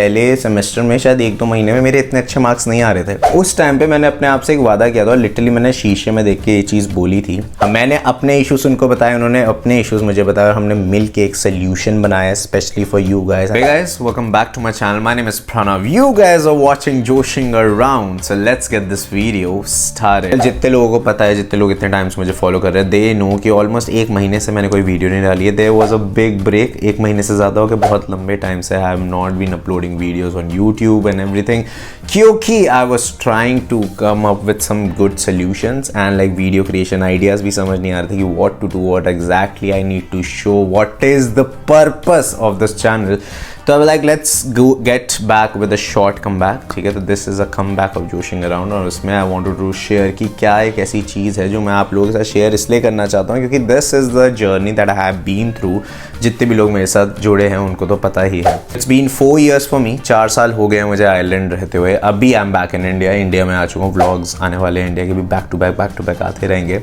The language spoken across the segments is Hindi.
पहले सेमेस्टर में शायद 1-2 महीने में मेरे इतने अच्छे मार्क्स नहीं आ रहे थे। उस टाइम पे मैंने अपने आप से एक वादा किया था और लिटरली मैंने शीशे में देख के ये चीज़ बोली थी। मैंने अपने इश्यूज उनको बताए, उन्होंने अपने इश्यूज मुझे बताया और हमने मिल के एक सोल्यूशन बनाया specially for you guys. Hey guys, welcome back to my channel. My name is Pranav. You guys are watching Joshing Around. So let's get this video started. जितने लोगों को पता है, जितने लोग इतने टाइम से मुझे फॉलो कर रहे हैं, they know कि ऑलमोस्ट 1 महीने से मैंने कोई वीडियो नहीं डाली है। There was a big break. 1 महीने से ज़्यादा हो गया, बहुत लंबे टाइम से I have not been uploading videos on YouTube and everything, क्योंकि I was trying to come up with some good solutions and like video creation ideas भी समझ नहीं आ रहे थे कि what to do, what exactly I need to show, what is the purpose of this channel. तो अब like let's get back with a short comeback, ठीक है। तो this is a comeback of joshing around और उसमें आई वांट टू शेयर कि क्या एक ऐसी चीज़ है जो मैं आप लोगों के साथ शेयर इसलिए करना चाहता हूँ क्योंकि this is the journey that I have been through. जितने भी लोग मेरे साथ जुड़े हैं उनको तो पता ही है। It's been 4 years for me. 4 साल हो गए मुझे आयरलैंड रहते हुए। अभी I am back in India. India में आ चुका हूँ। व्लॉग्स आने वाले इंडिया के भी बैक टू बैक आते रहेंगे।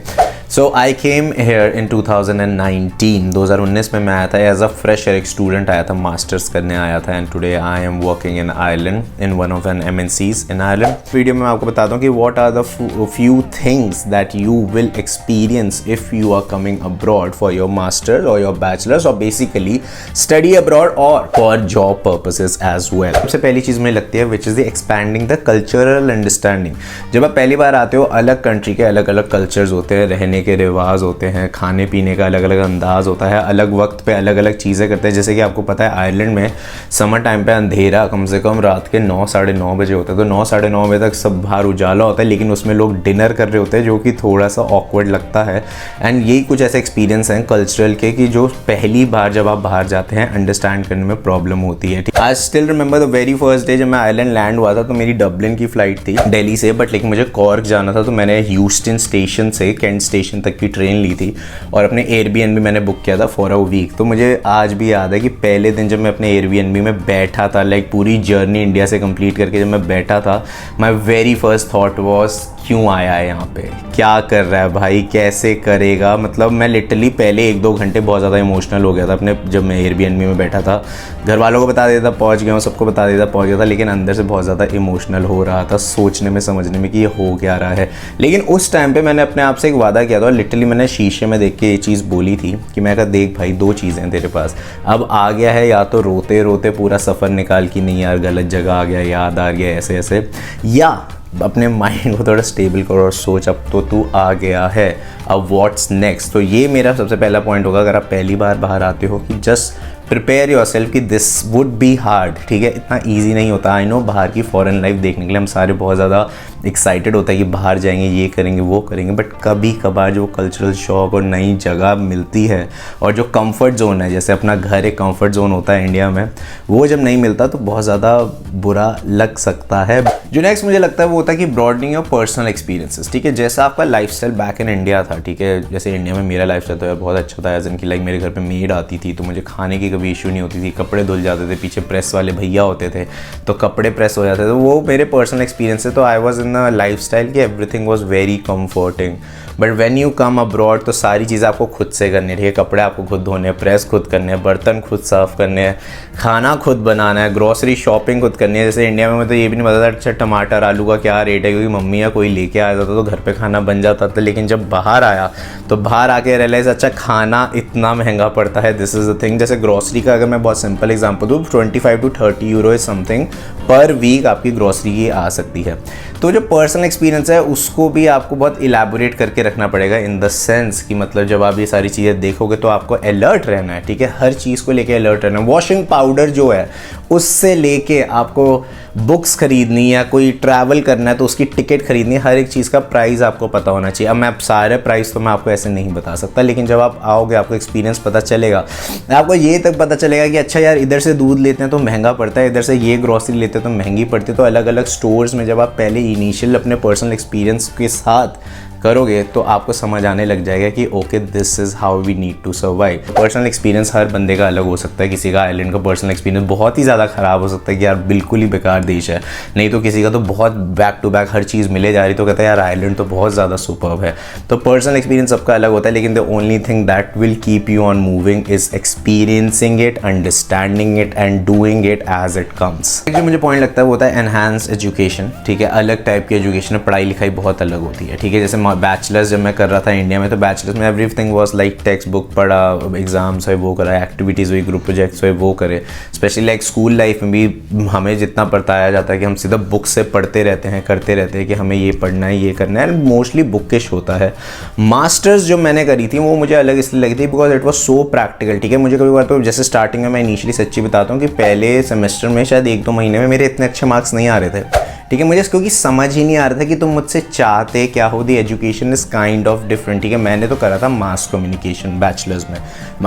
सो आई केम हेयर इन 2019। 2019 में मैं आया था एज अ फ्रेशर, एक स्टूडेंट आया था, मास्टर्स करने आया था and today I am working in Ireland in one of an MNCs in Ireland. Video में मैं आपको बताता हूँ कि what are the few things that you will experience if you are coming abroad for your masters और योर बैचलर्स और बेसिकली स्टडी अब्रॉड और for job purposes as well. सबसे पहली चीज़ मुझे लगती है which is the expanding the cultural understanding. जब आप पहली बार आते हो, अलग कंट्री के अलग अलग कल्चर्स होते हैं, रहने के रिवाज होते हैं, खाने पीने का अलग अलग अंदाज होता है, अलग वक्त पे अलग अलग चीज़ें करते हैं। जैसे कि आपको पता है आयरलैंड में समर टाइम पे अंधेरा कम से कम रात के 9-9:30 बजे होता है। तो 9-9:30 बजे तक सब बाहर उजाला होता है, लेकिन उसमें लोग डिनर कर रहे होते हैं जो कि थोड़ा सा ऑकवर्ड लगता है। एंड यही कुछ ऐसे एक्सपीरियंस हैं कल्चरल के कि जो पहली बार जब आप बाहर जाते हैं अंडरस्टैंड करने में प्रॉब्लम होती है। I still remember the very first day जब मैं आयरलैंड लैंड हुआ था। तो मेरी डबलिन की फ़्लाइट थी दिल्ली से, बट लेकिन मुझे कॉर्क जाना था। तो मैंने ह्यूस्टन स्टेशन से कैंट स्टेशन तक की ट्रेन ली थी और अपने एयरबीएनबी मैंने बुक किया था फॉर अ वीक। तो मुझे आज भी याद है कि पहले दिन जब मैं अपने एयरबीएनबी में बैठा था, लाइक पूरी जर्नी इंडिया से कंप्लीट करके जब मैं बैठा था, my very first thought was क्यों आया है यहाँ पे, क्या कर रहा है भाई, कैसे करेगा। मतलब मैं लिटरली पहले 1-2 घंटे बहुत ज़्यादा इमोशनल हो गया था अपने, जब मैं एयरबीएनबी में बैठा था। घर वालों को बता देता पहुँच गया हूँ, सबको बता देता पहुँच गया था, लेकिन अंदर से बहुत ज़्यादा इमोशनल हो रहा था, सोचने में समझने में कि ये हो क्या रहा है। लेकिन उस टाइम पे मैंने अपने आप से एक वादा किया था और लिटरली मैंने शीशे में देख के ये चीज़ बोली थी कि मैं कहा देख भाई, 2 चीज़ें हैं तेरे पास। अब आ गया है या तो रोते रोते पूरा सफ़र निकाल कि नहीं यार गलत जगह आ गया, याद आ गया ऐसे ऐसे, या अपने माइंड को थोड़ा स्टेबल करो और सोच अब तो तू आ गया है, अब व्हाट्स नेक्स्ट। तो ये मेरा सबसे पहला पॉइंट होगा अगर आप पहली बार बाहर आते हो कि जस्ट प्रिपेयर योर सेल्फ कि दिस वुड बी हार्ड, ठीक है। इतना ईजी नहीं होता। आई नो बाहर की फॉरेन लाइफ देखने के लिए हम सारे बहुत ज़्यादा एक्साइटेड होता है कि बाहर जाएंगे, ये करेंगे वो करेंगे, बट कभी कभार जो कल्चरल शॉक और नई जगह मिलती है और जो कंफर्ट जोन है, जैसे अपना घर एक कंफर्ट जोन होता है इंडिया में, वो जब नहीं मिलता तो बहुत ज़्यादा बुरा लग सकता है। जो नेक्स्ट मुझे लगता है वो होता है कि ब्रॉडनिंग योर पर्सनल एक्सपीरियंसेस, ठीक है। जैसा आपका लाइफस्टाइल बैक इन इंडिया था, ठीक है, जैसे इंडिया में मेरा लाइफस्टाइल तो यार बहुत अच्छा था, एज इन की लाइक मेरे घर पे मेड आती थी तो मुझे खाने की कभी इशू नहीं होती थी, कपड़े धुल जाते थे, पीछे प्रेस वाले भैया होते थे तो कपड़े प्रेस हो जाते थे। तो वो मेरे पर्सनल एक्सपीरियंस है। तो I was in a lifestyle कि everything was very comforting. But when you come abroad तो सारी चीज़ें आपको खुद से करनी है, ठीक है। कपड़े आपको खुद धोने हैं, प्रेस खुद करने हैं, बर्तन खुद साफ़ करने हैं, खाना खुद बनाना है, ग्रॉसरी शॉपिंग खुद करनी है। जैसे इंडिया में तो ये भी नहीं पता था अच्छा टमाटर आलू का क्या रेट है, क्योंकि मम्मी या कोई लेके आ जाता तो घर पे खाना बन जाता था। लेकिन जब बाहर आया तो बाहर आके रियलाइज़ अच्छा खाना इतना महंगा पड़ता है। This is the thing. जैसे ग्रॉसरी का अगर मैं बहुत सिंपल एग्जाम्पल दूँ, 25 to 30 euro is something per week आपकी ग्रॉसरी की आ सकती है। तो जो पर्सनल एक्सपीरियंस है उसको भी आपको बहुत इलेबोरेट करके रखना पड़ेगा, इन द सेंस कि मतलब जब आप ये सारी चीज़ें देखोगे तो आपको अलर्ट रहना है, ठीक है। हर चीज़ को लेके अलर्ट रहना है। वॉशिंग पाउडर जो है उससे लेके आपको बुक्स खरीदनी या कोई ट्रैवल करना है तो उसकी टिकट खरीदनी है, हर एक चीज़ का प्राइस आपको पता होना चाहिए। अब मैं सारे प्राइस तो मैं आपको ऐसे नहीं बता सकता, लेकिन जब आप आओगे आपको एक्सपीरियंस पता चलेगा। आपको ये तक पता चलेगा कि अच्छा यार इधर से दूध लेते हैं तो महंगा पड़ता है, इधर से ये ग्रॉसरी लेते हैं तो महंगी पड़ती है। तो अलग अलग स्टोर्स में जब आप पहले इनिशियल अपने पर्सनल एक्सपीरियंस के साथ करोगे तो आपको समझ आने लग जाएगा कि okay this is how we need to survive. Personal experience हर बंदे का अलग हो सकता है। किसी का आयरलैंड का पर्सनल एक्सपीरियंस बहुत ही ज़्यादा ख़राब हो सकता है कि यार बिल्कुल ही बेकार देश है, नहीं तो किसी का तो बहुत बैक टू बैक हर चीज़ मिले जा रही तो कहता है यार आयरलैंड तो बहुत ज़्यादा सुपर्ब है। तो पर्सनल एक्सपीरियंस सबका अलग होता है, लेकिन the only thing that will keep you on moving is experiencing it, understanding it and doing it as it comes. जो मुझे पॉइंट लगता है वो होता है एनहांस एजुकेशन। ठीक है, अलग टाइप की एजुकेशन है, पढ़ाई लिखाई बहुत अलग होती है। ठीक है, जैसे बैचलर्स जब मैं कर रहा था इंडिया में, तो बैचलर्स में everything was like text book, पढ़ा, एग्जाम्स है वो करा, एक्टिविटीज़ हुई, ग्रुप प्रोजेक्ट्स हुए वो करे। स्पेशली लाइक स्कूल लाइफ में भी हमें जितना बताया जाता है कि हम सीधा बुक से पढ़ते रहते हैं, करते रहते हैं कि हमें ये पढ़ना है, ये करना है, मोस्टली बुकिश होता है। मास्टर्स जो मैंने करी थी वो मुझे अलग इसलिए लगी थी because it was so practical. ठीक है, मुझे कभी बार तो जैसे स्टार्टिंग में मैं इनिशियली सच्ची बताता हूँ कि पहले सेमेस्टर में शायद 1-2 महीने में मेरे इतने अच्छे मार्क्स नहीं आ रहे थे। ठीक है, मुझे क्योंकि समझ ही नहीं आ रहा था कि तुम मुझसे चाहते क्या हो। The education is kind of different. ठीक है, मैंने तो करा था मास कम्युनिकेशन बैचलर्स में।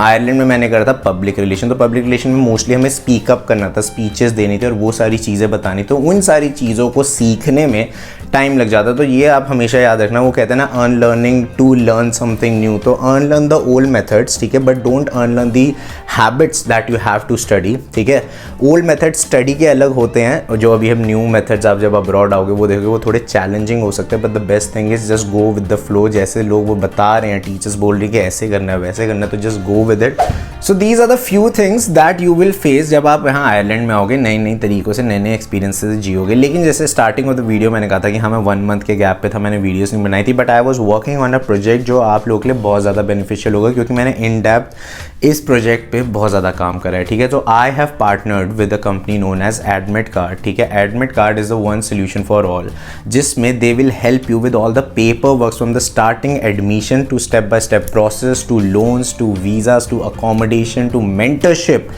आयरलैंड में मैंने करा था पब्लिक रिलेशन। तो पब्लिक रिलेशन में मोस्टली हमें स्पीक अप करना था, स्पीचेस देनी थी और वो सारी चीज़ें बतानी। तो उन सारी चीज़ों को सीखने में टाइम लग जाता। तो ये आप हमेशा याद रखना, वो कहते हैं ना unlearning to learn something new. तो अनलर्न द ओल्ड मेथड्स, ठीक है, but don't unlearn the habits that you have to study. ठीक है, ओल्ड मेथड स्टडी के अलग होते हैं और जो अभी हम न्यू मेथड्स आप जब अब्रॉड आओगे वो देखोगे वो थोड़े चैलेंजिंग हो सकते हैं, but the best thing is just go with the flow. जैसे लोग वो बता रहे हैं, टीचर्स बोल रही है कि ऐसे करना है वैसे करना है, तो just go with it. So these are the few things that you will face जब आप यहाँ आयरलैंड में आओगे, नए नए तरीक़ों से नए नए एक्सपीरियंसेस जियोगे। लेकिन जैसे स्टार्टिंग में तो वीडियो मैंने कहा था कि हाँ मैं 1 मंथ के गैप पे था, मैंने वीडियोस नहीं बनाई थी, but I was working on a project जो आप लोगों के लिए बहुत ज़्यादा बेनिफिशियल होगा क्योंकि मैंने इन डेप्थ इस प्रोजेक्ट पे बहुत ज़्यादा काम करा है। ठीक है, तो I have partnered with a company known as admit card. ठीक है, admit card is the one solution for all, जिसमें they will help you with all the paperwork from the starting admission to step by step process to loans to visas to accommodation to mentorship,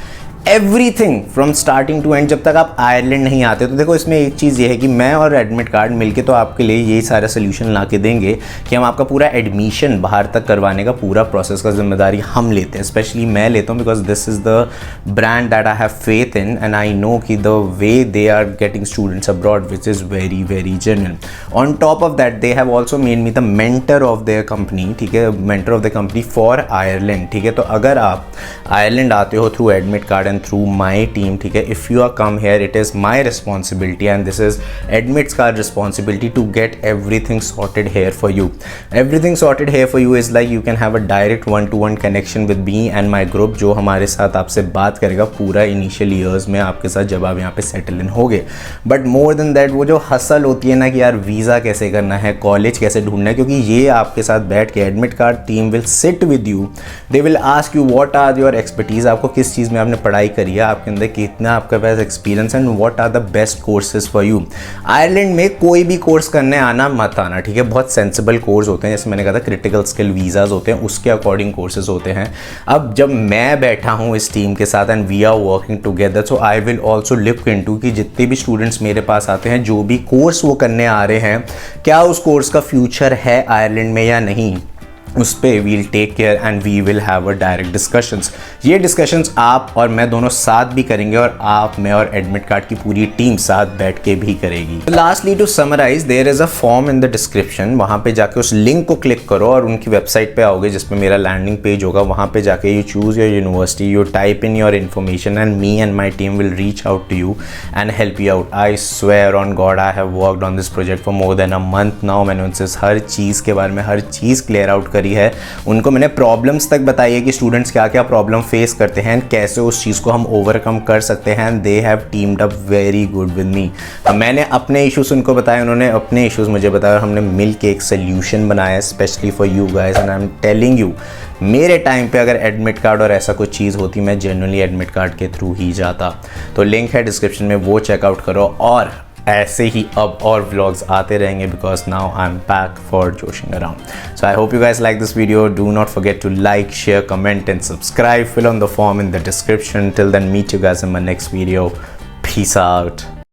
everything from starting to end. जब तक आप आयरलैंड नहीं आते तो देखो इसमें एक चीज़ ये है कि मैं और एडमिट कार्ड मिलके तो आपके लिए ये सारा सोल्यूशन ला के देंगे कि हम आपका पूरा एडमिशन बाहर तक करवाने का पूरा प्रोसेस का जिम्मेदारी हम लेते हैं। स्पेशली मैं लेता हूँ because this is the brand that I have faith in and I know कि the way they are getting students abroad which is very very genuine. On top of that they have also made me the mentor of their company. ठीक है, mentor of the company for Ireland. ठीक है, तो अगर आप आयरलैंड आते हो through admit card and through my team, ठीक है, if you are come here it is my responsibility and this is admits card responsibility to get everything sorted here for you. Everything sorted here for you is like you can have a direct one-to-one connection with me and my group जो हमारे साथ आपसे बात करेगा पूरा इनिशियल ईयर्स में आपके साथ जब आप यहाँ पे सेटल इन होगे। बट मोर देन दैट वो जो हसल होती है ना कि यार वीज़ा कैसे करना है, कॉलेज कैसे ढूंढना है, क्योंकि ये आपके साथ बैठ के admit card team will sit with you, they will ask you what are your expertise, आपको किस चीज़ में आपने पढ़ाई करी है, आपके अंदर कितना आपके पास experience and what are the best courses for you. Ireland में कोई भी कोर्स करने आना मत आना। ठीक है, बहुत सेंसिबल कोर्स होते हैं, जैसे मैंने कहा था क्रिटिकल स्किल वीज़ाज होते हैं, उसके अकॉर्डिंग कोर्सेज होते हैं। अब जब मैं बैठा हूँ इस टीम के साथ and we are working together, so I will also look into कि जितने भी स्टूडेंट्स मेरे पास आते हैं जो भी कोर्स वो करने आ रहे हैं, क्या उस कोर्स का फ्यूचर है आयरलैंड में या नहीं, उस पर we'll take care and we will have a direct discussions. ये डिस्कशंस आप और मैं दोनों साथ भी करेंगे और आप, मैं और एडमिट कार्ड की पूरी टीम साथ बैठ के भी करेगी। Lastly to summarise, there is a form in the description, वहाँ पे जाके उस लिंक को क्लिक करो और उनकी वेबसाइट पे आओगे जिसमें मेरा लैंडिंग पेज होगा। वहाँ पे जाके you choose your university, you type in your information and me and my team will reach out to you and help you out. I swear on God I have worked on this project for more than a month now. मैंने उनसे हर चीज़ के बारे में हर चीज़ क्लियर आउट करी है, उनको मैंने प्रॉब्लम्स तक बताई है कि स्टूडेंट्स क्या क्या प्रॉब्लम फेस करते हैं, कैसे उस चीज़ को हम ओवरकम कर सकते हैं and they have teemed up very good with me. मैंने अपने इश्यूज़ उनको बताए, उन्होंने अपने इश्यूज़ मुझे बताया और हमने मिल के एक सोल्यूशन बनाया specially for you guys and I am telling you, मेरे टाइम पे अगर एडमिट कार्ड और ऐसा कुछ चीज़ होती मैं जनरली एडमिट कार्ड के थ्रू ही जाता। तो लिंक है डिस्क्रिप्शन में, वो चेकआउट करो और ऐसे ही अब और व्लॉग्स आते रहेंगे because now I am back for joshing around. So I hope you guys like this video, do not forget to like, share, comment and subscribe, fill on the form in the description. Till then, meet you guys in my next video. Peace out.